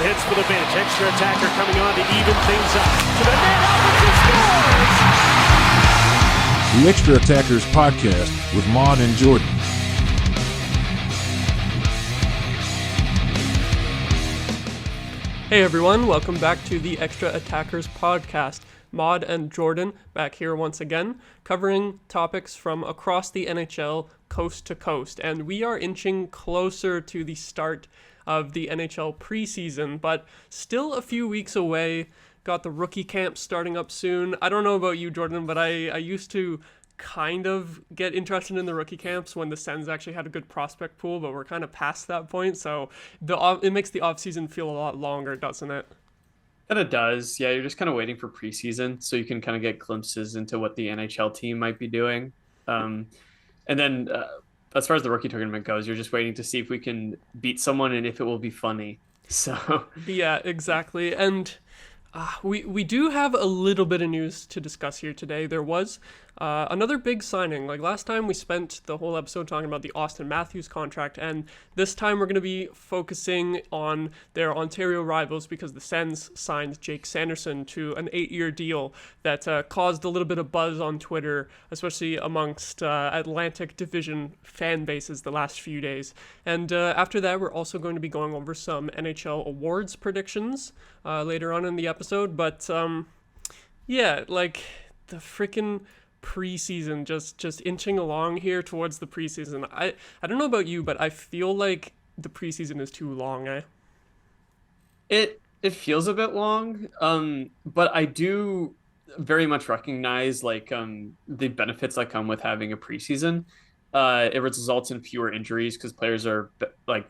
hits for the bench. Extra attacker coming on to even things up. To the net, Albertson scores! The Extra Attackers Podcast with Maude and Jordan. Hey everyone, welcome back to the Extra Attackers Podcast. Maude and Jordan back here once again, covering topics from across the NHL coast to coast. And we are inching closer to the start of the NHL preseason, but still a few weeks away. Got the rookie camp starting up soon. I don't know about you, Jordan, but I used to kind of get interested in the rookie camps when the Sens actually had a good prospect pool, but we're kind of past that point. So it makes the offseason feel a lot longer, doesn't it? And it does. Yeah, you're just kind of waiting for preseason so you can kind of get glimpses into what the NHL team might be doing. And then as far as the rookie tournament goes, you're just waiting to see if we can beat someone and if it will be funny. So yeah, exactly. And we do have a little bit of news to discuss here today. There was another big signing. Like last time we spent the whole episode talking about the Austin Matthews contract, and this time we're going to be focusing on their Ontario rivals because the Sens signed Jake Sanderson to an 8-year deal that caused a little bit of buzz on Twitter, especially amongst Atlantic Division fan bases the last few days. And after that, we're also going to be going over some NHL awards predictions later on in the episode. But yeah, like the freaking preseason just inching along here towards the preseason. I don't know about you, but I feel like the preseason is too long. it feels a bit long, but I do very much recognize the benefits that come with having a preseason. It results in fewer injuries because players are like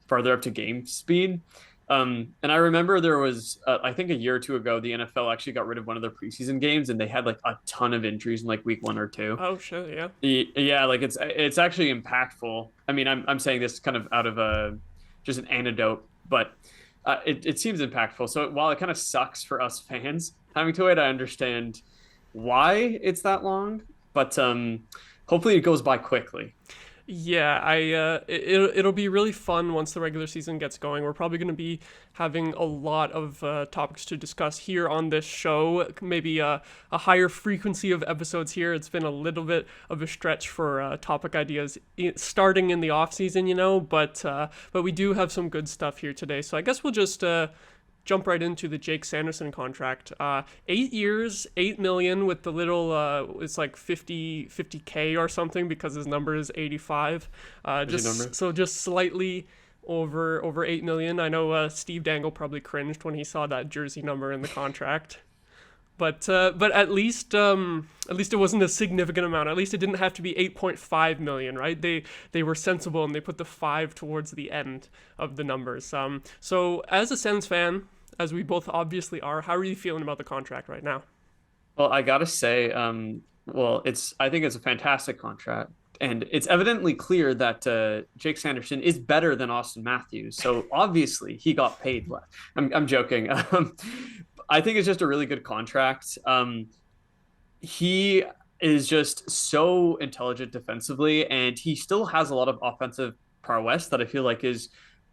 farther up to game speed. And I remember there was, I think a year or two ago, the NFL actually got rid of one of their preseason games, and they had like a ton of injuries in like week 1 or 2. Oh shit, yeah. Yeah, like it's actually impactful. I mean, I'm saying this kind of out of just an anecdote, but it seems impactful. So while it kind of sucks for us fans having to wait, I understand why it's that long, but hopefully it goes by quickly. Yeah, it'll be really fun once the regular season gets going. We're probably going to be having a lot of topics to discuss here on this show. Maybe a higher frequency of episodes here. It's been a little bit of a stretch for topic ideas starting in the off season, but we do have some good stuff here today. So I guess we'll just jump right into the Jake Sanderson contract. 8 years, $8 million with the little, it's like 50K or something because his number is 85. Just slightly over $8 million. I know Steve Dangle probably cringed when he saw that jersey number in the contract. But at least it wasn't a significant amount. At least it didn't have to be 8.5 million, right? They were sensible and they put the 5 towards the end of the numbers. So as a Sens fan, as we both obviously are, how are you feeling about the contract right now? Well, I gotta say, I think it's a fantastic contract, and it's evidently clear that Jake Sanderson is better than Austin Matthews. So obviously he got paid less. I'm joking. I think it's just a really good contract. He is just so intelligent defensively, and he still has a lot of offensive prowess that I feel like is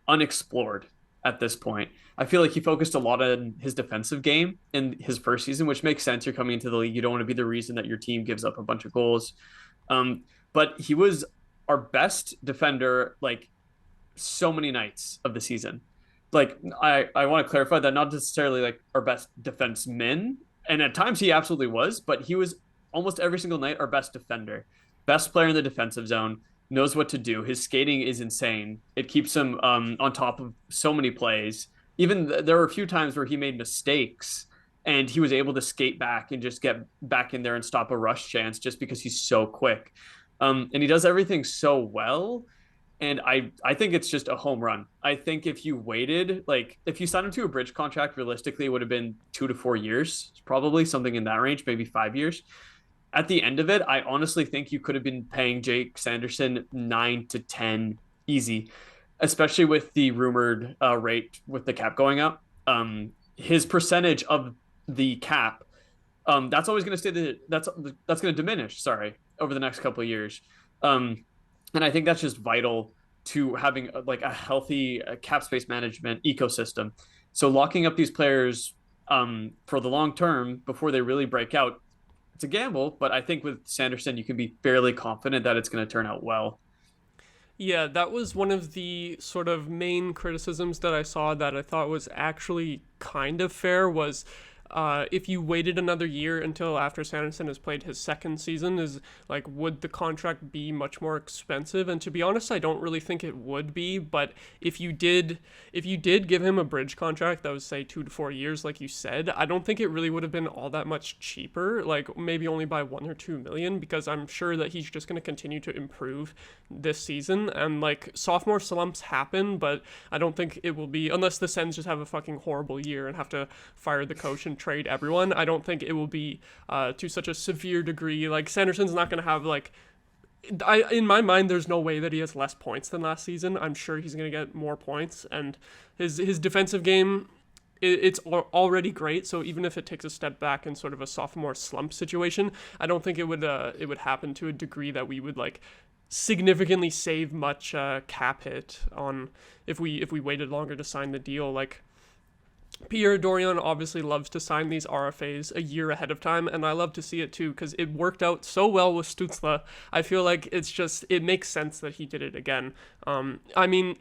unexplored at this point. I feel like he focused a lot on his defensive game in his first season, which makes sense. You're coming into the league. You don't want to be the reason that your team gives up a bunch of goals. But he was our best defender, like so many nights of the season. Like I want to clarify that not necessarily like our best defenseman. And at times he absolutely was, but he was almost every single night our best defender, best player in the defensive zone, knows what to do. His skating is insane. It keeps him on top of so many plays. Even there were a few times where he made mistakes and he was able to skate back and just get back in there and stop a rush chance just because he's so quick. And he does everything so well. And I think it's just a home run. I think if you waited, like if you signed him to a bridge contract, realistically, it would have been 2 to 4 years, probably something in that range, maybe 5 years. At the end of it, I honestly think you could have been paying Jake Sanderson 9 to 10 easy, especially with the rumored rate with the cap going up. His percentage of the cap, that's always going to stay that's going to diminish. Sorry, over the next couple of years. And I think that's just vital to having like a healthy cap space management ecosystem. So locking up these players for the long term before they really break out, it's a gamble. But I think with Sanderson, you can be fairly confident that it's going to turn out well. Yeah, that was one of the sort of main criticisms that I saw that I thought was actually kind of fair was if you waited another year until after Sanderson has played his second season, is like, would the contract be much more expensive? And to be honest, I don't really think it would be. But if you did give him a bridge contract that was say 2 to 4 years, like you said, I don't think it really would have been all that much cheaper. Like maybe only by 1 or 2 million, because I'm sure that he's just going to continue to improve this season. And like sophomore slumps happen, but I don't think it will be, unless the Sens just have a fucking horrible year and have to fire the coach and trade everyone. I don't think it will be to such a severe degree. Like Sanderson's not going to have like, in my mind, there's no way that he has less points than last season. I'm sure he's going to get more points, and his defensive game, it's already great. So even if it takes a step back in sort of a sophomore slump situation, I don't think it would happen to a degree that we would like significantly save much cap hit on if we waited longer to sign the deal. Like Pierre Dorion obviously loves to sign these RFAs a year ahead of time, and I love to see it too because it worked out so well with Stützle. I feel like it makes sense that he did it again. I mean,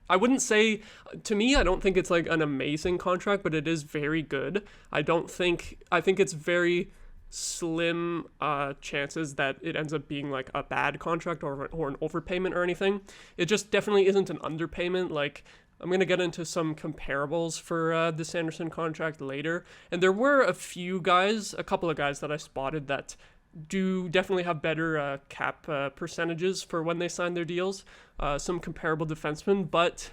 I wouldn't say, to me, I don't think it's like an amazing contract, but it is very good. I think it's very slim chances that it ends up being like a bad contract or an overpayment or anything. It just definitely isn't an underpayment. Like, I'm going to get into some comparables for the Sanderson contract later. And there were a couple of guys that I spotted that do definitely have better cap percentages for when they sign their deals. Some comparable defensemen, but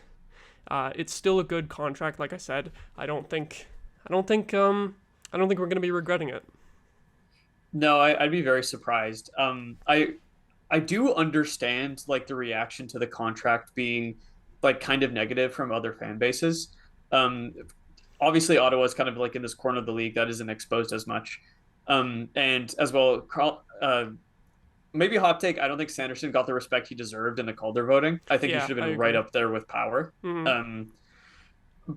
it's still a good contract. Like I said, I don't think we're going to be regretting it. No, I'd be very surprised. I do understand like the reaction to the contract being like kind of negative from other fan bases. Obviously, Ottawa is kind of like in this corner of the league that isn't exposed as much. And as well, maybe a hot take. I don't think Sanderson got the respect he deserved in the Calder voting. I think he should have been right up there with Power. Mm-hmm.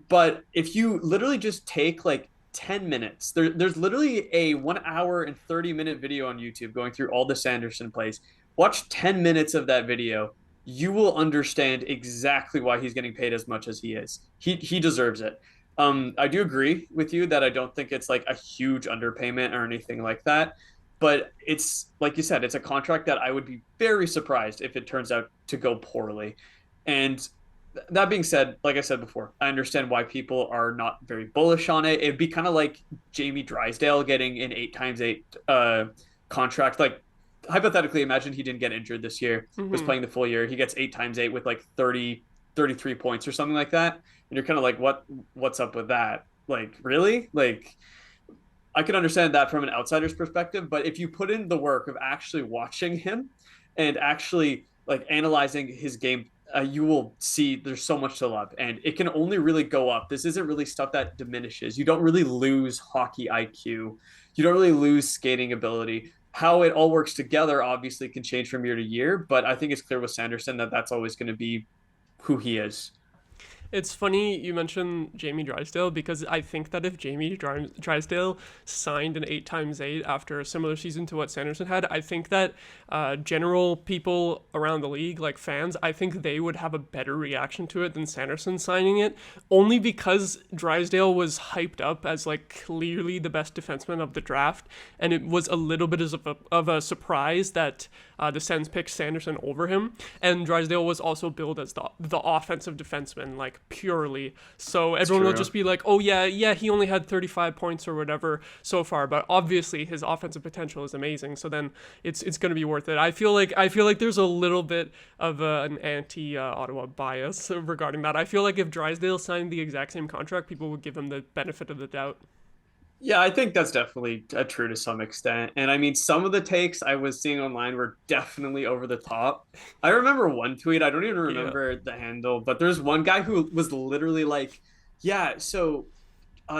But if you literally just take like 10 minutes, there's literally a 1 hour and 30-minute video on YouTube going through all the Sanderson plays. Watch 10 minutes of that video. You will understand exactly why he's getting paid as much as he is. He deserves it. I do agree with you that I don't think it's like a huge underpayment or anything like that. But it's, like you said, it's a contract that I would be very surprised if it turns out to go poorly. And that being said, like I said before, I understand why people are not very bullish on it. It'd be kind of like Jamie Drysdale getting an 8x8 contract. Like, hypothetically, imagine he didn't get injured this year, was playing the full year. He gets 8x8 with like 33 points or something like that. And you're kind of like, what's up with that? Like, really? Like, I can understand that from an outsider's perspective, but if you put in the work of actually watching him and actually like analyzing his game, you will see there's so much to love, and it can only really go up. This isn't really stuff that diminishes. You don't really lose hockey IQ. You don't really lose skating ability. How it all works together obviously can change from year to year, but I think it's clear with Sanderson that that's always going to be who he is. It's funny you mentioned Jamie Drysdale, because I think that if Jamie Drysdale signed an 8x8 after a similar season to what Sanderson had, I think that general people around the league, like fans, I think they would have a better reaction to it than Sanderson signing it, only because Drysdale was hyped up as like clearly the best defenseman of the draft, and it was a little bit of a surprise that the Sens picked Sanderson over him, and Drysdale was also billed as the offensive defenseman, like purely. So everyone will just be like, oh yeah, he only had 35 points or whatever so far, but obviously his offensive potential is amazing. So then it's going to be worth it. I feel like there's a little bit of an anti-Ottawa bias regarding that. I feel like if Drysdale signed the exact same contract, people would give him the benefit of the doubt. Yeah, I think that's definitely true to some extent. And I mean, some of the takes I was seeing online were definitely over the top. I remember one tweet, I don't even remember the handle, but there's one guy who was literally like, yeah, so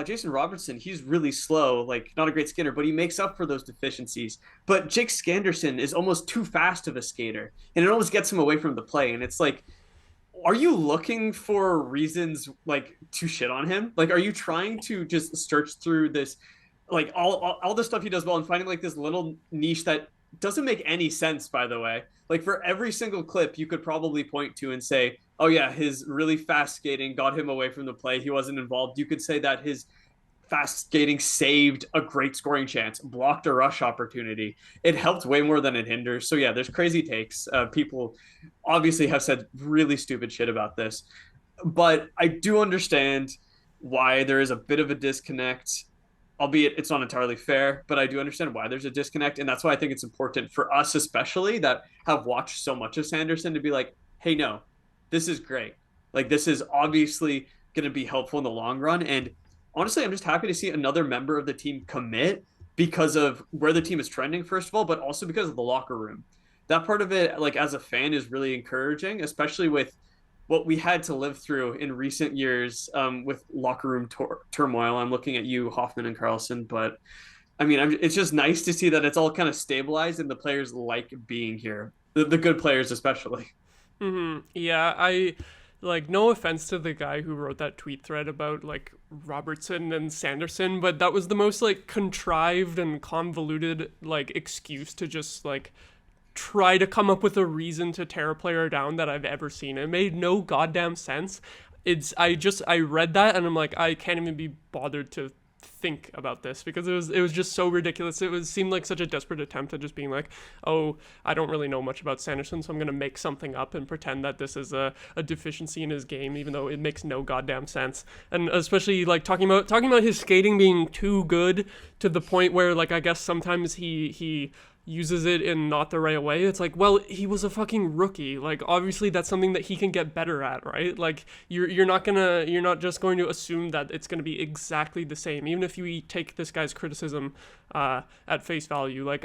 Jason Robertson, he's really slow, like not a great skater, but he makes up for those deficiencies. But Jake Sanderson is almost too fast of a skater, and it almost gets him away from the play. And it's like, are you looking for reasons like to shit on him? Like, are you trying to just search through this, like all the stuff he does well and finding like this little niche that doesn't make any sense, by the way? Like for every single clip, you could probably point to and say, oh yeah, his really fast skating got him away from the play. He wasn't involved. You could say that his fast skating saved a great scoring chance, blocked a rush opportunity. It helped way more than it hinders. So yeah, there's crazy takes. People obviously have said really stupid shit about this, but I do understand why there is a bit of a disconnect, albeit it's not entirely fair, but I do understand why there's a disconnect. And that's why I think it's important for us, especially that have watched so much of Sanderson, to be like, hey, no, this is great. Like, this is obviously going to be helpful in the long run. And honestly, I'm just happy to see another member of the team commit because of where the team is trending, first of all, but also because of the locker room. That part of it, like as a fan, is really encouraging, especially with what we had to live through in recent years with locker room turmoil. I'm looking at you, Hoffman and Carlson, but I mean, it's just nice to see that it's all kind of stabilized and the players like being here, the good players especially. Yeah, I like, no offense to the guy who wrote that tweet thread about like Robertson and Sanderson, but that was the most like contrived and convoluted like excuse to just like try to come up with a reason to tear a player down that I've ever seen. It made no goddamn sense. I read that and I'm like, I can't even be bothered to think about this because it was just so ridiculous. Seemed like such a desperate attempt at just being like, oh, I don't really know much about Sanderson, so I'm gonna make something up and pretend that this is a deficiency in his game, even though it makes no goddamn sense. And especially like talking about his skating being too good to the point where like I guess sometimes he uses it in not the right way. It's like, well, he was a fucking rookie. Like, obviously that's something that he can get better at, right? Like, you're not just going to assume that it's going to be exactly the same, even if you take this guy's criticism at face value. Like,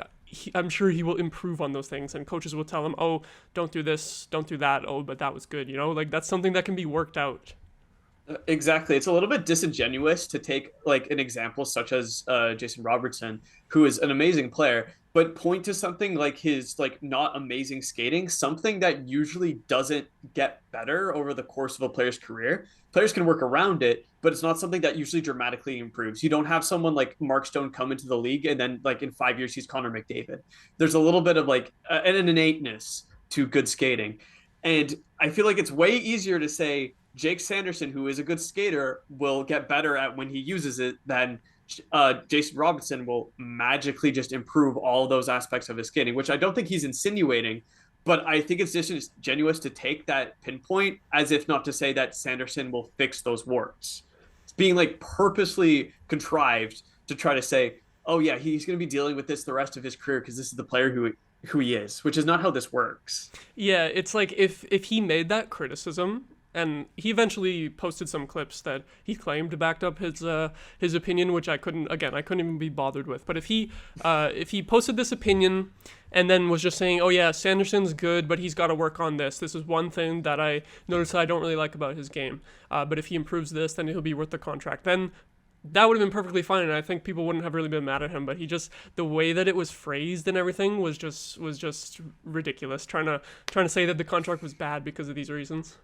I'm sure he will improve on those things, and coaches will tell him, oh, don't do this, don't do that, oh, but that was good, you know? Like, that's something that can be worked out. Exactly. It's a little bit disingenuous to take like an example such as Jason Robertson, who is an amazing player, but point to something like his like not amazing skating, something that usually doesn't get better over the course of a player's career. Players can work around it, but it's not something that usually dramatically improves. You don't have someone like Mark Stone come into the league and then like in 5 years he's Connor McDavid. There's a little bit of like an innateness to good skating. And I feel like it's way easier to say Jake Sanderson, who is a good skater, will get better at when he uses it than Jason Robinson will magically just improve all those aspects of his skating, which I don't think he's insinuating, but I think it's disingenuous to take that pinpoint as if not to say that Sanderson will fix those warts. It's being like purposely contrived to try to say, oh yeah, he's going to be dealing with this the rest of his career because this is the player who he is, which is not how this works. Yeah, it's like if he made that criticism, and he eventually posted some clips that he claimed backed up his opinion, which I couldn't even be bothered with. But if he posted this opinion and then was just saying, oh yeah, Sanderson's good, but he's got to work on this. This is one thing that I noticed I don't really like about his game. But if he improves this, then he'll be worth the contract. Then that would have been perfectly fine, and I think people wouldn't have really been mad at him. But the way that it was phrased and everything was just ridiculous. Trying to say that the contract was bad because of these reasons.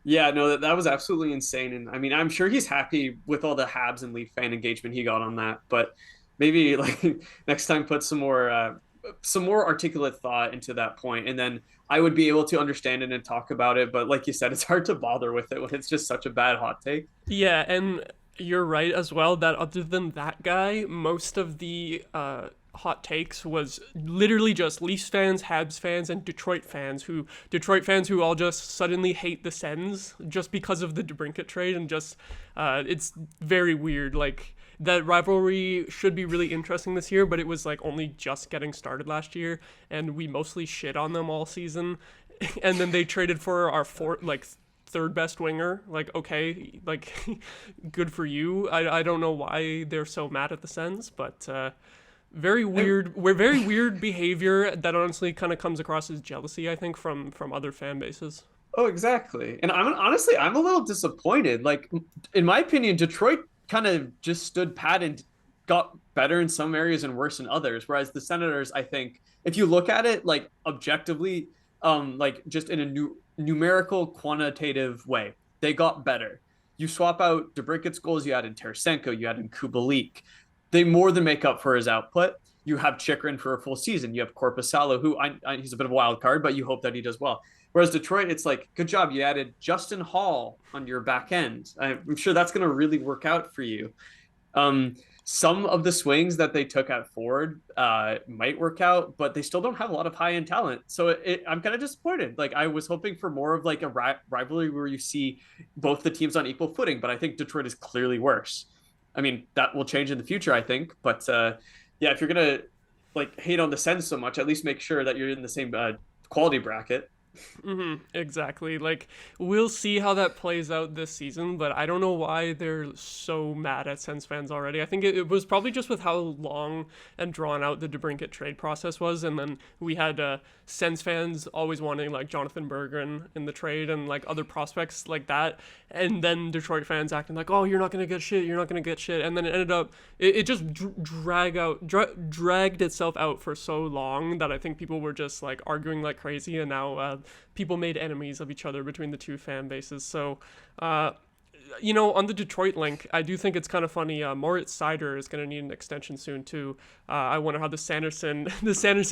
Yeah, no, that was absolutely insane. And I mean, I'm sure he's happy with all the Habs and Leaf fan engagement he got on that. But maybe like next time put some more articulate thought into that point, and then I would be able to understand it and talk about it. But like you said, it's hard to bother with it when it's just such a bad hot take. Yeah, and you're right as well that other than that guy, most of the hot takes was literally just Leafs fans, Habs fans, and Detroit fans who all just suddenly hate the Sens just because of the DeBrincat trade, and just it's very weird. Like, that rivalry should be really interesting this year, but it was like only just getting started last year, and we mostly shit on them all season. And then they traded for our third best winger. Like, okay, like good for you. I don't know why they're so mad at the Sens, but very weird behavior that honestly kind of comes across as jealousy, I think, from other fan bases. Oh, exactly. And I'm a little disappointed. Like, in my opinion, Detroit kind of just stood pat and got better in some areas and worse in others. Whereas the Senators, I think, if you look at it like objectively, like just in a numerical, quantitative way. They got better. You swap out DeBrincat's goals, you add in Tarasenko, you add in Kubalik. They more than make up for his output. You have Chychrun for a full season. You have Korpisalo, who he's a bit of a wild card, but you hope that he does well. Whereas Detroit, it's like, good job. You added Justin Hall on your back end. I'm sure that's going to really work out for you. Some of the swings that they took at Ford might work out, but they still don't have a lot of high-end talent. So I'm kind of disappointed. Like, I was hoping for more of like a rivalry where you see both the teams on equal footing, but I think Detroit is clearly worse. I mean, that will change in the future, I think. But yeah, if you're going to like hate on the Sens so much, at least make sure that you're in the same quality bracket. Exactly. Like, we'll see how that plays out this season, but I don't know why they're so mad at Sens fans already. I think it was probably just with how long and drawn out the DeBrincat trade process was, and then we had Sens fans always wanting like Jonathan Berggren in the trade and like other prospects like that, and then Detroit fans acting like, oh, you're not gonna get shit, and then it ended up it just dragged itself out for so long that I think people were just like arguing like crazy, and now people made enemies of each other between the two fan bases. So, on the Detroit link, I do think it's kind of funny. Moritz Seider is going to need an extension soon too. I wonder how the Sanderson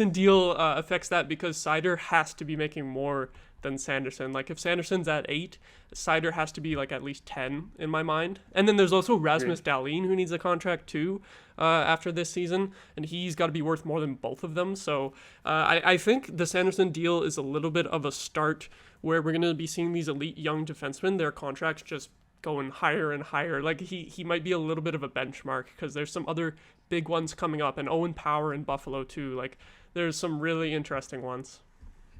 deal affects that, because Seider has to be making more than Sanderson. Like, if Sanderson's at 8, Seider has to be like at least 10 in my mind. And then there's also Rasmus Dahlin, who needs a contract too after this season, and he's got to be worth more than both of them. So I think the Sanderson deal is a little bit of a start where we're going to be seeing these elite young defensemen, their contracts just going higher and higher. Like, he might be a little bit of a benchmark, because there's some other big ones coming up, and Owen Power in Buffalo too. Like, there's some really interesting ones.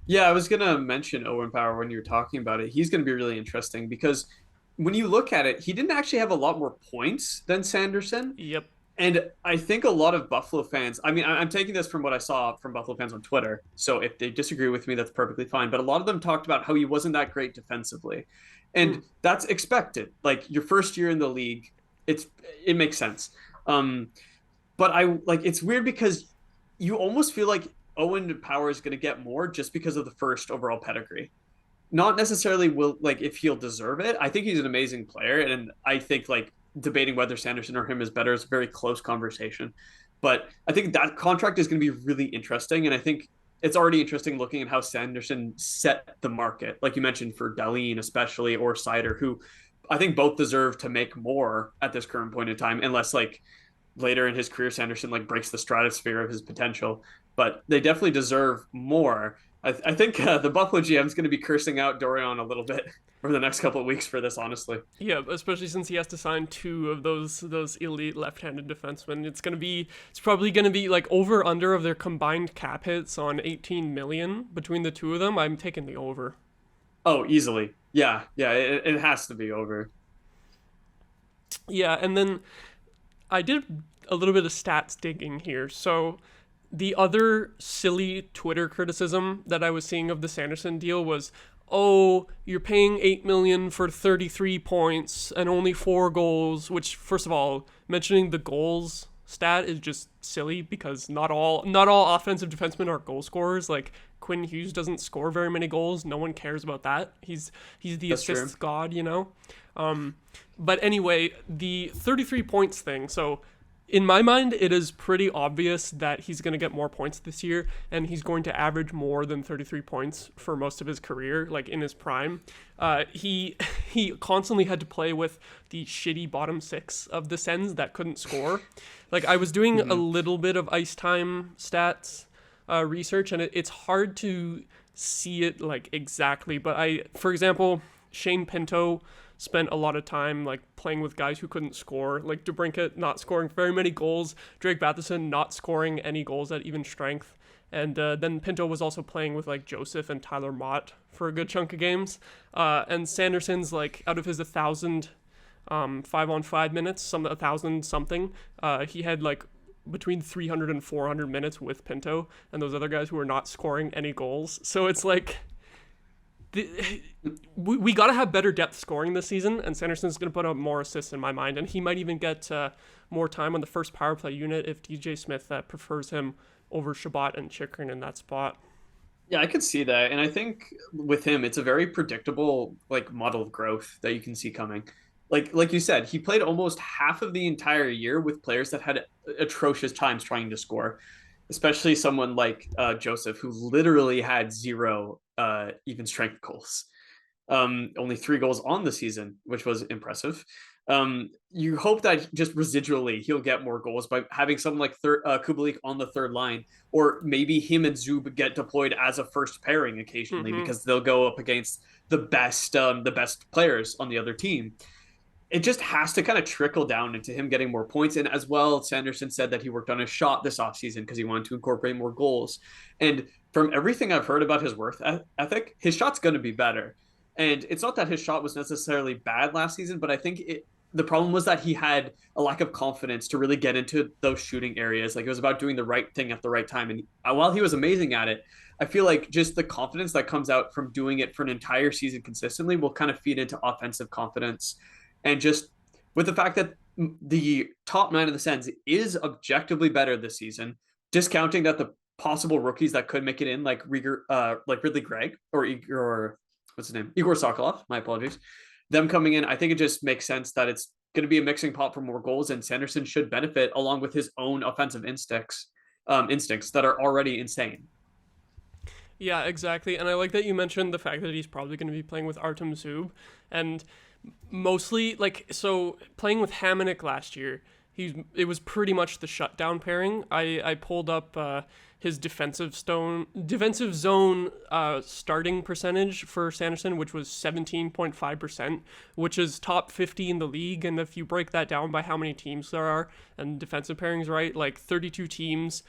Yeah, I was going to mention Owen Power when you were talking about it. He's going to be really interesting because when you look at it, he didn't actually have a lot more points than Sanderson. Yep. And I think a lot of Buffalo fans, I mean, I'm taking this from what I saw from Buffalo fans on Twitter. So if they disagree with me, that's perfectly fine. But a lot of them talked about how he wasn't that great defensively. And that's expected. Like, your first year in the league, it makes sense. But it's weird because you almost feel like Owen Power is going to get more just because of the first overall pedigree. Not necessarily if he'll deserve it. I think he's an amazing player, and I think like debating whether Sanderson or him is better is a very close conversation. But I think that contract is going to be really interesting, and I think it's already interesting looking at how Sanderson set the market, like you mentioned, for Dahlin especially, or Seider, who I think both deserve to make more at this current point in time, unless like later in his career Sanderson like breaks the stratosphere of his potential. But they definitely deserve more. I think the Buffalo GM is going to be cursing out Dorion a little bit over the next couple of weeks for this, honestly. Yeah, especially since he has to sign 2 of those elite left-handed defensemen. It's probably going to be like over under of their combined cap hits on 18 million between the two of them. I'm taking the over. Oh, easily. Yeah, it has to be over. Yeah, and then I did a little bit of stats digging here. So the other silly Twitter criticism that I was seeing of the Sanderson deal was, oh, you're paying $8 million for 33 points and only 4 goals, which, first of all, mentioning the goals stat is just silly, because not all offensive defensemen are goal scorers. Like, Quinn Hughes doesn't score very many goals. No one cares about that. He's the assists god, But anyway, the 33 points thing, so in my mind, it is pretty obvious that he's going to get more points this year, and he's going to average more than 33 points for most of his career, like in his prime. He constantly had to play with the shitty bottom 6 of the Sens that couldn't score. Like, I was doing a little bit of ice time stats research, and it's hard to see it like exactly. But for example, Shane Pinto spent a lot of time like playing with guys who couldn't score, like DeBrincat not scoring very many goals, Drake Batherson not scoring any goals at even strength, and then Pinto was also playing with like Joseph and Tyler Mott for a good chunk of games, and Sanderson's like out of his 1,000 5-on-5 minutes, 1,000 something, he had like between 300 and 400 minutes with Pinto and those other guys who were not scoring any goals. So it's like, we got to have better depth scoring this season, and Sanderson's going to put up more assists in my mind, and he might even get more time on the first power play unit if DJ Smith prefers him over Shabbat and Chychrun in that spot. Yeah, I could see that. And I think with him, it's a very predictable like model of growth that you can see coming. Like you said, he played almost half of the entire year with players that had atrocious times trying to score, especially someone like Joseph, who literally had zero even strength goals. Only 3 goals on the season, which was impressive. You hope that just residually he'll get more goals by having someone like Kubalik on the third line, or maybe him and Zub get deployed as a first pairing occasionally Mm-hmm. because they'll go up against the best players on the other team. It just has to kind of trickle down into him getting more points. And as well, Sanderson said that he worked on his shot this offseason because he wanted to incorporate more goals. And from everything I've heard about his worth ethic, his shot's going to be better. And it's not that his shot was necessarily bad last season, but I think the problem was that he had a lack of confidence to really get into those shooting areas. Like it was about doing the right thing at the right time. And while he was amazing at it, I feel like just the confidence that comes out from doing it for an entire season consistently will kind of feed into offensive confidence. And just with the fact that the top 9 of the Sens is objectively better this season, discounting that the possible rookies that could make it in, like like Ridley Gregg or Igor, what's his name, Igor Sokolov. My apologies. Them coming in, I think it just makes sense that it's going to be a mixing pot for more goals, and Sanderson should benefit along with his own offensive instincts that are already insane. Yeah, exactly. And I like that you mentioned the fact that he's probably going to be playing with Artem Zub. And mostly, like, so playing with Hamonic last year, it was pretty much the shutdown pairing. I pulled up his defensive zone starting percentage for Sanderson, which was 17.5%, which is top 50 in the league. And if you break that down by how many teams there are and defensive pairings, right, like 32 teams,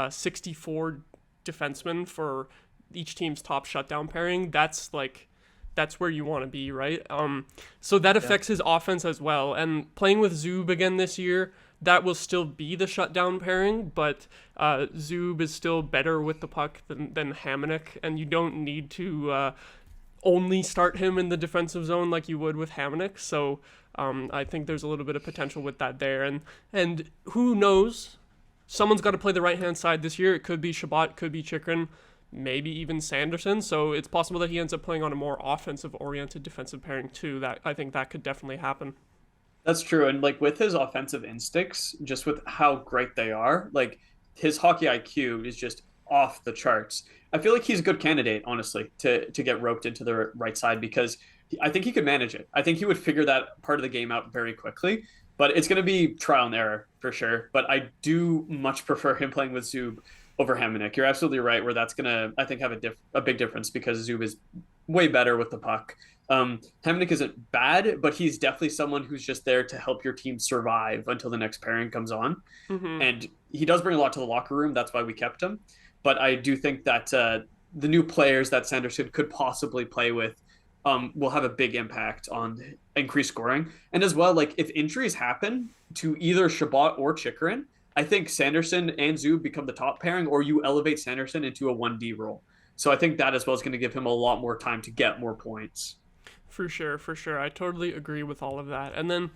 64 defensemen for each team's top shutdown pairing, that's where you want to be, right? So that affects his offense as well. And playing with Zub again this year, that will still be the shutdown pairing, but Zub is still better with the puck than Hamonic, and you don't need to only start him in the defensive zone like you would with Hamonic. So I think there's a little bit of potential with that there. And who knows? Someone's got to play the right-hand side this year. It could be Chabot, could be Chychrun, maybe even Sanderson. So it's possible that he ends up playing on a more offensive-oriented defensive pairing too. That I think that could definitely happen. That's true. And like with his offensive instincts, just with how great they are, like his hockey IQ is just off the charts. I feel like he's a good candidate, honestly, to get roped into the right side because I think he could manage it. I think he would figure that part of the game out very quickly. But it's going to be trial and error for sure. But I do much prefer him playing with Zub over Hamonic. You're absolutely right, where that's going to, I think, have a big difference because Zub is way better with the puck. Hamonic isn't bad, but he's definitely someone who's just there to help your team survive until the next pairing comes on. Mm-hmm. And he does bring a lot to the locker room. That's why we kept him. But I do think that the new players that Sanderson could possibly play with will have a big impact on increased scoring. And as well, like if injuries happen to either Chabot or Chychrun, I think Sanderson and Zub become the top pairing, or you elevate Sanderson into a 1D role. So I think that as well is going to give him a lot more time to get more points. For sure. I totally agree with all of that. And then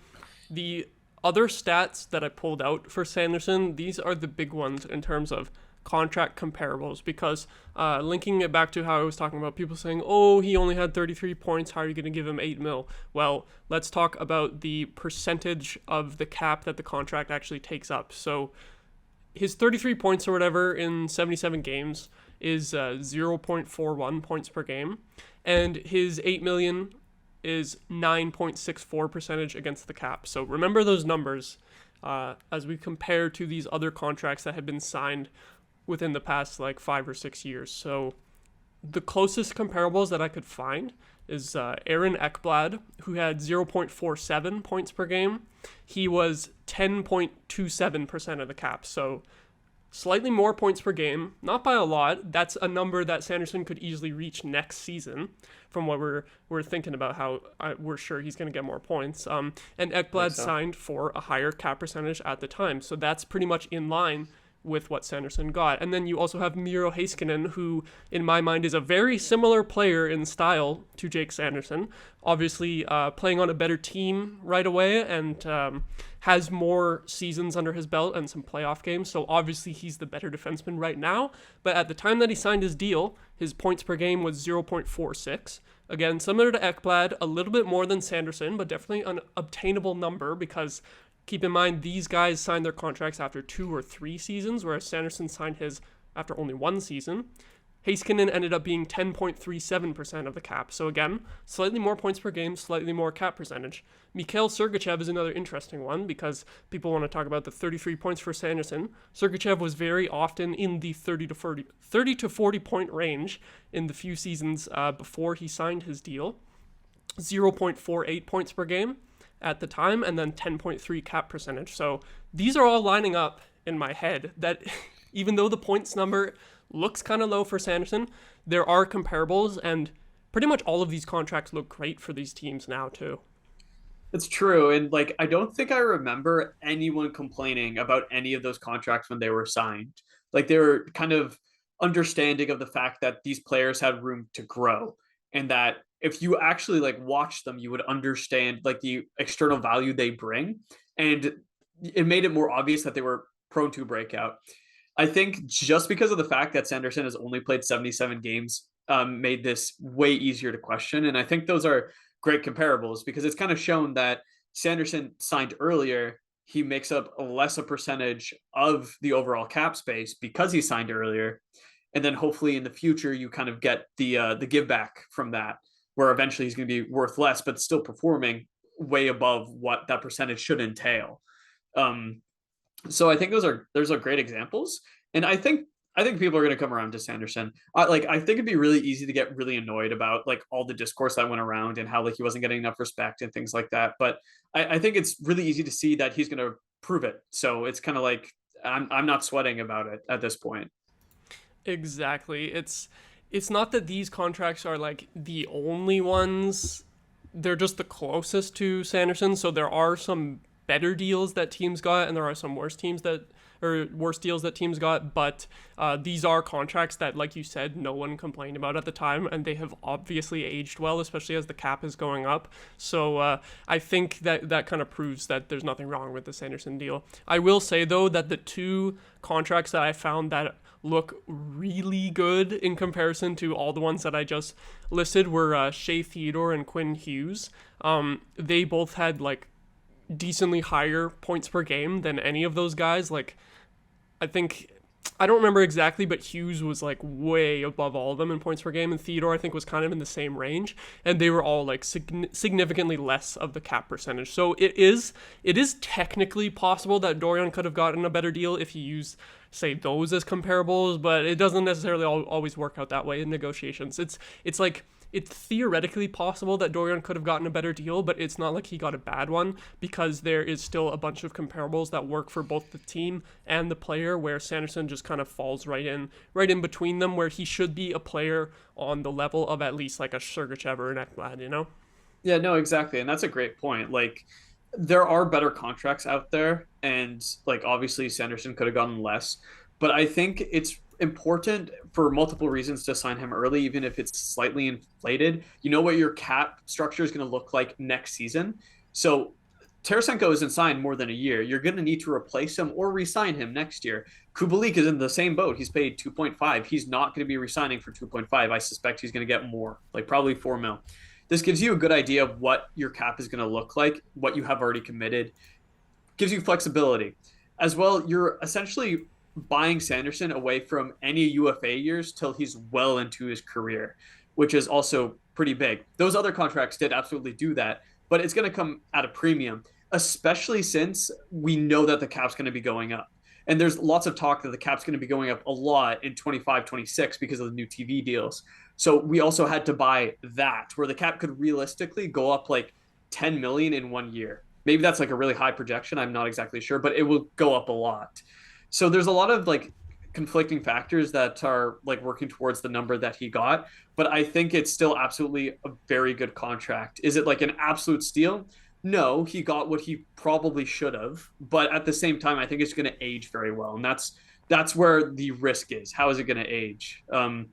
the other stats that I pulled out for Sanderson, these are the big ones in terms of contract comparables, because linking it back to how I was talking about people saying, oh, he only had 33 points, how are you going to give him 8 mil? Well, let's talk about the percentage of the cap that the contract actually takes up. So his 33 points or whatever in 77 games is 0.41 points per game, and his 8 million is 9.64 percentage against the cap. So remember those numbers as we compare to these other contracts that have been signed within the past like 5 or 6 years. So the closest comparables that I could find is Aaron Ekblad, who had 0.47 points per game. He was 10.27% of the cap. So slightly more points per game, not by a lot. That's a number that Sanderson could easily reach next season from what we're thinking about how we're sure he's going to get more points. And Ekblad signed for a higher cap percentage at the time. So that's pretty much in line with what Sanderson got. And then you also have Miro Heiskanen, who in my mind is a very similar player in style to Jake Sanderson. Obviously playing on a better team right away, and has more seasons under his belt and some playoff games. So obviously he's the better defenseman right now. But at the time that he signed his deal, his points per game was 0.46. Again, similar to Ekblad, a little bit more than Sanderson, but definitely an obtainable number, because keep in mind, these guys signed their contracts after 2 or 3 seasons, whereas Sanderson signed his after only 1 season. Heiskanen ended up being 10.37% of the cap. So again, slightly more points per game, slightly more cap percentage. Mikhail Sergachev is another interesting one, because people want to talk about the 33 points for Sanderson. Sergachev was very often in the 30 to 40 point range in the few seasons before he signed his deal. 0.48 points per game at the time, and then 10.3 cap percentage. So these are all lining up in my head that even though the points number looks kind of low for Sanderson, there are comparables, and pretty much all of these contracts look great for these teams now too. It's true. And like, I don't think I remember anyone complaining about any of those contracts when they were signed. Like, they were kind of understanding of the fact that these players had room to grow, and that if you actually like watch them, you would understand like the external value they bring. And it made it more obvious that they were prone to breakout. I think just because of the fact that Sanderson has only played 77 games made this way easier to question. And I think those are great comparables, because it's kind of shown that Sanderson signed earlier. He makes up less a percentage of the overall cap space because he signed earlier. And then hopefully in the future, you kind of get the give back from that, where eventually he's going to be worth less, but still performing way above what that percentage should entail. So I think those are great examples. And I think people are going to come around to Sanderson. I think it'd be really easy to get really annoyed about like all the discourse that went around and how like he wasn't getting enough respect and things like that. But I think it's really easy to see that he's going to prove it. So it's kind of like I'm not sweating about it at this point. Exactly. It's not that these contracts are like the only ones. They're just the closest to Sanderson. So there are some better deals that teams got, and there are some worse deals that teams got, but these are contracts that, like you said, no one complained about at the time, and they have obviously aged well, especially as the cap is going up. So I think that kind of proves that there's nothing wrong with the Sanderson deal. I will say, though, that the 2 contracts that I found that look really good in comparison to all the ones that I just listed were Shea Theodore and Quinn Hughes. They both had like decently higher points per game than any of those guys. Like, I don't remember exactly, but Hughes was like way above all of them in points per game, and Theodore I think was kind of in the same range, and they were all like significantly less of the cap percentage. So it is technically possible that Dorian could have gotten a better deal if he used, say, those as comparables, but it doesn't necessarily always work out that way in negotiations. It's like, it's theoretically possible that Dorian could have gotten a better deal, but it's not like he got a bad one, because there is still a bunch of comparables that work for both the team and the player, where Sanderson just kind of falls right in between them, where he should be a player on the level of at least like a Sergachev or an Ekblad, you know? Yeah, no, exactly. And that's a great point. Like, there are better contracts out there, and like obviously Sanderson could have gotten less, but I think it's important for multiple reasons to sign him early, even if it's slightly inflated. You know what your cap structure is going to look like next season. So Tarasenko isn't signed more than a year. You're going to need to replace him or re-sign him next year. Kubalik is in the same boat. He's paid 2.5. He's not going to be re-signing for 2.5. I suspect he's going to get more, like probably 4 mil. This gives you a good idea of what your cap is going to look like, what you have already committed. Gives you flexibility. As well, you're essentially buying Sanderson away from any UFA years till he's well into his career, which is also pretty big. Those other contracts did absolutely do that, but it's going to come at a premium, especially since we know that the cap's going to be going up. And there's lots of talk that the cap's going to be going up a lot in 25, 26 because of the new TV deals. So we also had to buy that, where the cap could realistically go up like 10 million in 1 year. Maybe that's like a really high projection. I'm not exactly sure, but it will go up a lot. So there's a lot of like conflicting factors that are like working towards the number that he got, but I think it's still absolutely a very good contract. Is it like an absolute steal? No, he got what he probably should have, but at the same time, I think it's going to age very well. And that's that's where the risk is. How is it going to age? And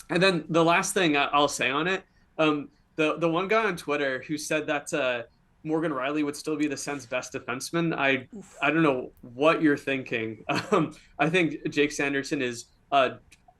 then the last thing I'll say on it, the one guy on Twitter who said that Morgan Riley would still be the Sens' best defenseman. I don't know what you're thinking. I think Jake Sanderson is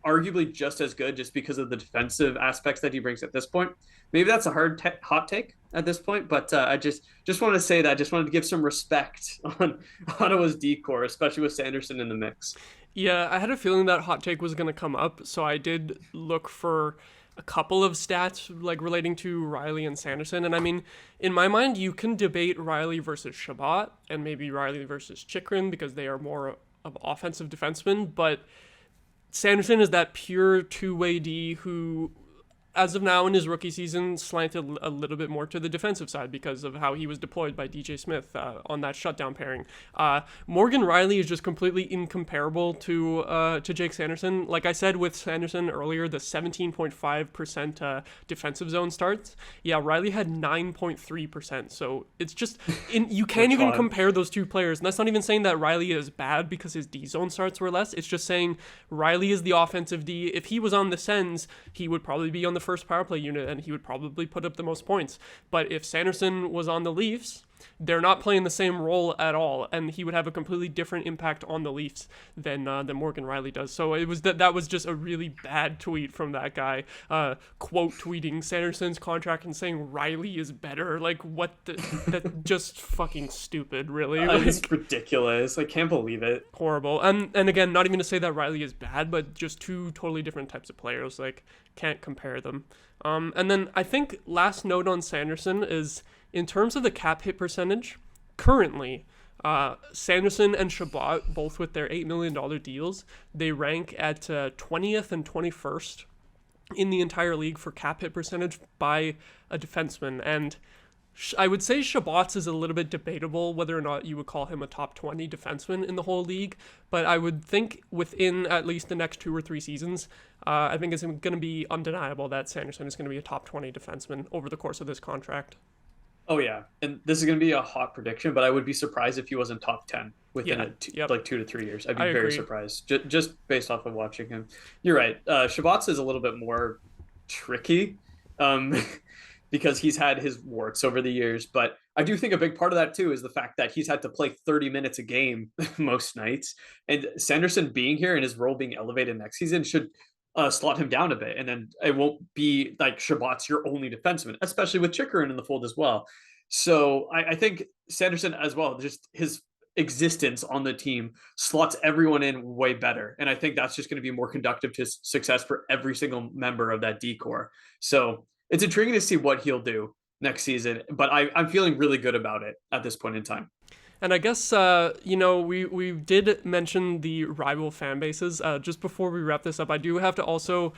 arguably just as good, just because of the defensive aspects that he brings at this point. Maybe that's a hot take at this point, but I just wanted to say that. I just wanted to give some respect on Ottawa's D-core, especially with Sanderson in the mix. Yeah, I had a feeling that hot take was going to come up, so I did look for a couple of stats like relating to Riley and Sanderson. And I mean, in my mind, you can debate Riley versus Chabot and maybe Riley versus Chychrun because they are more of offensive defensemen, but Sanderson is that pure two-way D who, as of now in his rookie season, slanted a little bit more to the defensive side because of how he was deployed by DJ Smith on that shutdown pairing. Morgan Riley is just completely incomparable to Jake Sanderson. Like I said with Sanderson earlier, the 17.5% defensive zone starts. Yeah, Riley had 9.3%. So it's just you can't even compare those two players. And that's not even saying that Riley is bad because his D zone starts were less. It's just saying Riley is the offensive D. If he was on the Sens, he would probably be on the first power play unit and he would probably put up the most points. But if Sanderson was on the Leafs, they're not playing the same role at all, and he would have a completely different impact on the Leafs than Morgan Riley does. So it was that was just a really bad tweet from that guy, quote tweeting Sanderson's contract and saying Riley is better. Like what? That's just fucking stupid, really. It's ridiculous. I can't believe it. Horrible. And again, not even to say that Riley is bad, but just two totally different types of players. Like can't compare them. And then I think last note on Sanderson is, in terms of the cap hit percentage, currently, Sanderson and Chabot, both with their $8 million deals, they rank at 20th and 21st in the entire league for cap hit percentage by a defenseman. And I would say Chabot's is a little bit debatable whether or not you would call him a top 20 defenseman in the whole league, but I would think within at least the next 2 or 3 seasons, I think it's going to be undeniable that Sanderson is going to be a top 20 defenseman over the course of this contract. Oh yeah, and this is going to be a hot prediction, but I would be surprised if he wasn't top 10 within like 2 to 3 years. I'd be very surprised just based off of watching him. You're right. Chabot's is a little bit more tricky because he's had his warts over the years, but I do think a big part of that too is the fact that he's had to play 30 minutes a game most nights, and Sanderson being here and his role being elevated next season should slot him down a bit, and then it won't be like Chabot's your only defenseman, especially with Chychrun in the fold as well. So I think Sanderson as well, just his existence on the team slots everyone in way better, and I think that's just going to be more conductive to success for every single member of that D-core. So it's intriguing to see what he'll do next season, but I'm feeling really good about it at this point in time. And I guess, we did mention the rival fan bases. Just before we wrap this up, I do have to also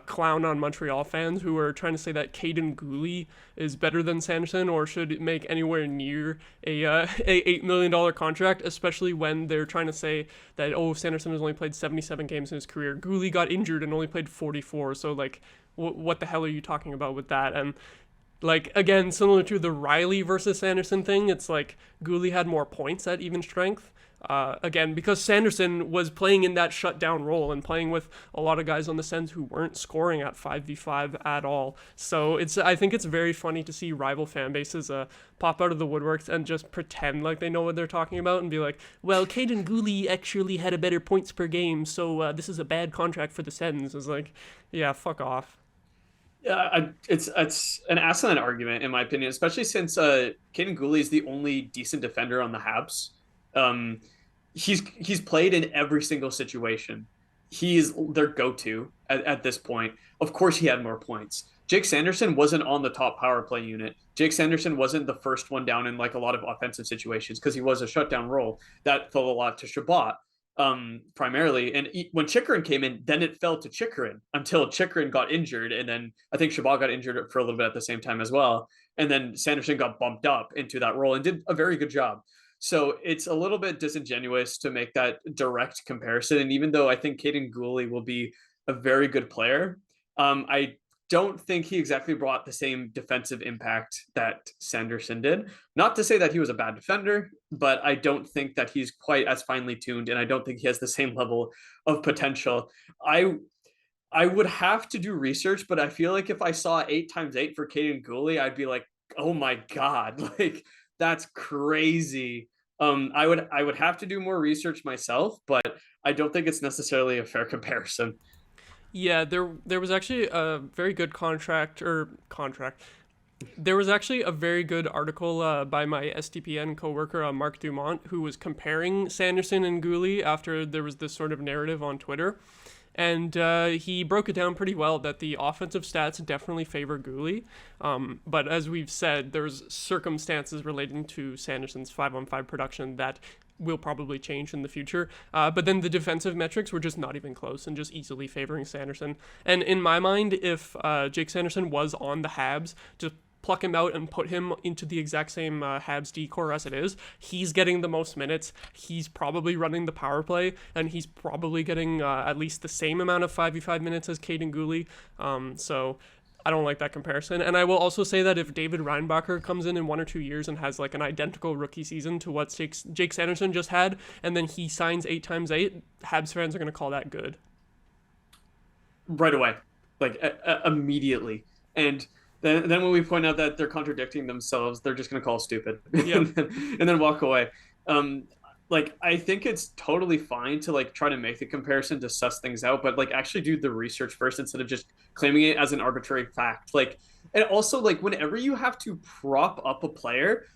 clown on Montreal fans who are trying to say that Caden Gooley is better than Sanderson or should make anywhere near a $8 million contract, especially when they're trying to say that, Sanderson has only played 77 games in his career. Gooley got injured and only played 44, so, like, what the hell are you talking about with that? And like, again, similar to the Riley versus Sanderson thing, it's like Gooley had more points at even strength. Again, because Sanderson was playing in that shutdown role and playing with a lot of guys on the Sens who weren't scoring at 5v5 at all. So I think it's very funny to see rival fan bases pop out of the woodworks and just pretend like they know what they're talking about and be like, well, Caden Gooley actually had a better points per game, so this is a bad contract for the Sens. It's like, yeah, fuck off. Yeah, it's an asinine argument in my opinion, especially since Caden Gooley is the only decent defender on the Habs. He's played in every single situation. He's their go-to at this point. Of course, he had more points. Jake Sanderson wasn't on the top power play unit. Jake Sanderson wasn't the first one down in like a lot of offensive situations because he was a shutdown role. That fell a lot to Chabot. Primarily, and when Chychrun came in, then it fell to Chychrun until Chychrun got injured, and then I think Chabot got injured for a little bit at the same time as well, and then Sanderson got bumped up into that role and did a very good job. So it's a little bit disingenuous to make that direct comparison, and even though I think Caden Gooley will be a very good player, I don't think he exactly brought the same defensive impact that Sanderson did. Not to say that he was a bad defender, but I don't think that he's quite as finely tuned, and I don't think he has the same level of potential. I would have to do research, but I feel like if I saw 8x8 for Caden Gooley, I'd be like, oh my God, like that's crazy. I would have to do more research myself, but I don't think it's necessarily a fair comparison. Yeah, there was actually a very good contract. There was actually a very good article by my SDPN coworker Mark Dumont, who was comparing Sanderson and Gooley after there was this sort of narrative on Twitter. And he broke it down pretty well that the offensive stats definitely favor Gooley. But as we've said, there's circumstances relating to Sanderson's 5-on-5 production that will probably change in the future. But then the defensive metrics were just not even close and just easily favoring Sanderson. And in my mind, if Jake Sanderson was on the Habs, just pluck him out and put him into the exact same Habs D-core as it is, he's getting the most minutes, he's probably running the power play, and he's probably getting at least the same amount of 5v5 minutes as Caden Gooley. So I don't like that comparison. And I will also say that if David Reinbacher comes in 1 or 2 years and has like an identical rookie season to what Jake Sanderson just had, and then he signs 8x8, Habs fans are going to call that good. Right away, like immediately. And then when we point out that they're contradicting themselves, they're just going to call us stupid. Yep. and then walk away. Like, I think it's totally fine to like try to make the comparison to suss things out, but like actually do the research first instead of just claiming it as an arbitrary fact. Like, and also like whenever you have to prop up a player,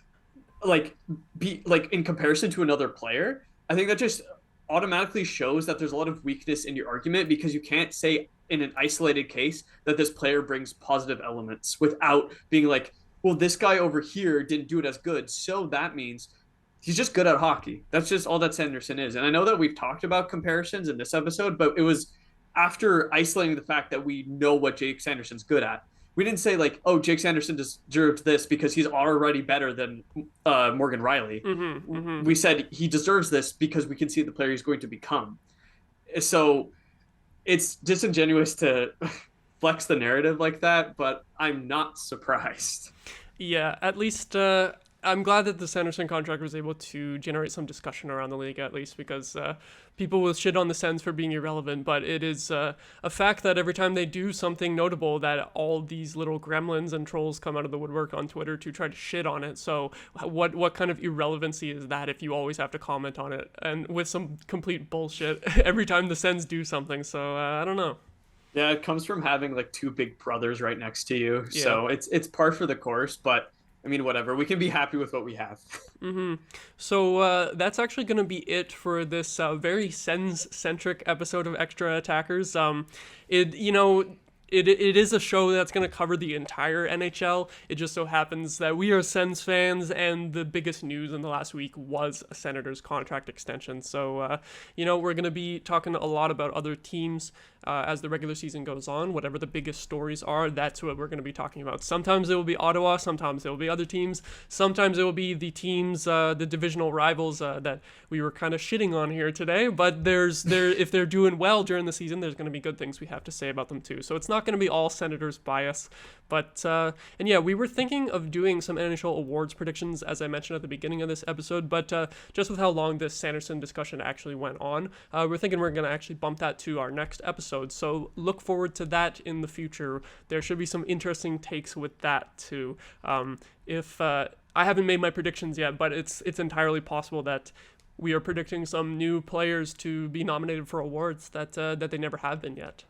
like be like in comparison to another player, I think that just automatically shows that there's a lot of weakness in your argument, because you can't say in an isolated case that this player brings positive elements without being like, well, this guy over here didn't do it as good, so that means he's just good at hockey. That's just all that Sanderson is. And I know that we've talked about comparisons in this episode, but it was after isolating the fact that we know what Jake Sanderson's good at. We didn't say like, oh, Jake Sanderson deserves this because he's already better than Morgan Riley. We said he deserves this because we can see the player he's going to become. So it's disingenuous to flex the narrative like that, but I'm not surprised. Yeah, at least I'm glad that the Sanderson contract was able to generate some discussion around the league, at least, because people will shit on the Sens for being irrelevant, but it is a fact that every time they do something notable, that all these little gremlins and trolls come out of the woodwork on Twitter to try to shit on it. So what kind of irrelevancy is that if you always have to comment on it, and with some complete bullshit every time the Sens do something? So I don't know. Yeah, it comes from having like two big brothers right next to you. Yeah. So it's par for the course, but I mean, whatever. We can be happy with what we have. So that's actually going to be it for this very Sens-centric episode of Extra Attackers. It is a show that's going to cover the entire NHL. It just so happens that we are Sens fans, and the biggest news in the last week was a Senators contract extension. So, we're going to be talking a lot about other teams as the regular season goes on. Whatever the biggest stories are, that's what we're going to be talking about. Sometimes it will be Ottawa, sometimes it will be other teams, sometimes it will be the teams, the divisional rivals that we were kind of shitting on here today. But if they're doing well during the season, there's going to be good things we have to say about them too. So it's not going to be all Senators bias, but and yeah, we were thinking of doing some NHL awards predictions, as I mentioned at the beginning of this episode, but just with how long this Sanderson discussion actually went on, we're thinking we're going to actually bump that to our next episode, so look forward to that in the future. There should be some interesting takes with that too. If I haven't made my predictions yet, but it's entirely possible that we are predicting some new players to be nominated for awards that they never have been yet.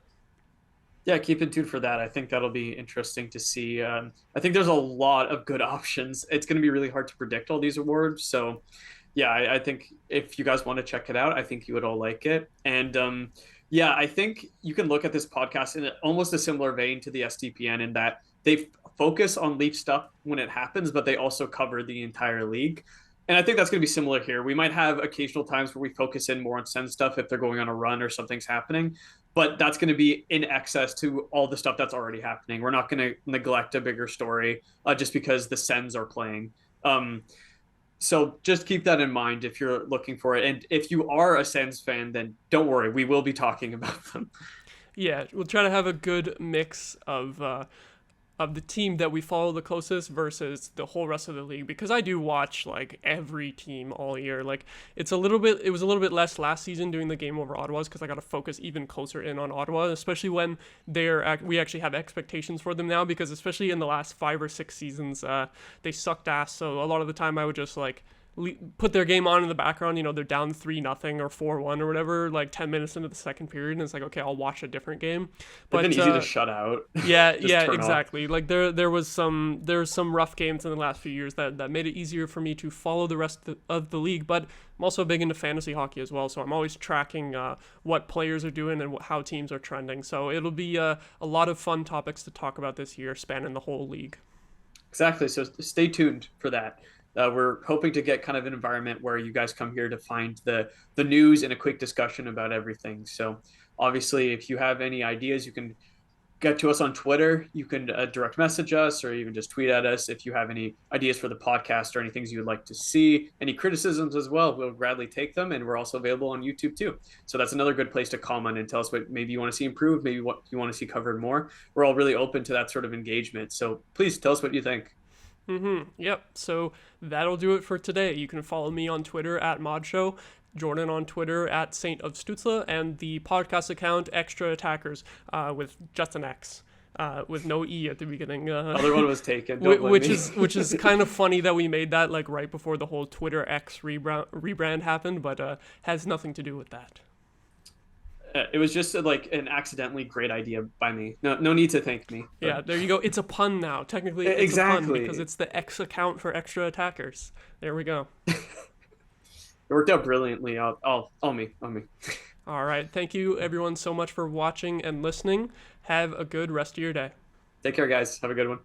Yeah, keep in tune for that. I think that'll be interesting to see. I think there's a lot of good options. It's going to be really hard to predict all these awards. So, yeah, I think if you guys want to check it out, I think you would all like it. And yeah, I think you can look at this podcast in almost a similar vein to the SDPN in that they focus on Leaf stuff when it happens, but they also cover the entire league. And I think that's going to be similar here. We might have occasional times where we focus in more on Sens stuff if they're going on a run or something's happening, but that's going to be in excess to all the stuff that's already happening. We're not going to neglect a bigger story just because the Sens are playing. So just keep that in mind if you're looking for it. And if you are a Sens fan, then don't worry, we will be talking about them. Yeah, we'll try to have a good mix of the team that we follow the closest versus the whole rest of the league, because I do watch like every team all year. Like it was a little bit less last season doing the game over Ottawas because I got to focus even closer in on Ottawa, especially when we actually have expectations for them now, because especially in the last 5 or 6 seasons they sucked ass. So a lot of the time I would just like put their game on in the background. They're down 3-0 or 4-1 or whatever, like 10 minutes into the second period, and it's like, okay, I'll watch a different game. But been easy to shut out. Yeah, Just yeah, turn exactly. Like there was some rough games in the last few years that made it easier for me to follow the rest of the league. But I'm also big into fantasy hockey as well, so I'm always tracking what players are doing and how teams are trending. So it'll be a lot of fun topics to talk about this year, spanning the whole league. Exactly. So stay tuned for that. We're hoping to get kind of an environment where you guys come here to find the news and a quick discussion about everything. So obviously, if you have any ideas, you can get to us on Twitter. You can direct message us or even just tweet at us if you have any ideas for the podcast or any things you would like to see. Any criticisms as well, we'll gladly take them. And we're also available on YouTube too. So that's another good place to comment and tell us what maybe you want to see improved, maybe what you want to see covered more. We're all really open to that sort of engagement. So please tell us what you think. Yep. So that'll do it for today. You can follow me on Twitter at Maude Show, Jordan on Twitter at Saint of Stutzla, and the podcast account Extra Attackers with just an X. With no E at the beginning. Other one was taken. Which is kind of funny that we made that like right before the whole Twitter X rebrand happened, but has nothing to do with that. It was just like an accidentally great idea by me. No need to thank me. Yeah, there you go. It's a pun now. Technically, it's exactly. a pun because it's the X account for Extra Attackers. There we go. It worked out brilliantly. All me. All right. Thank you, everyone, so much for watching and listening. Have a good rest of your day. Take care, guys. Have a good one.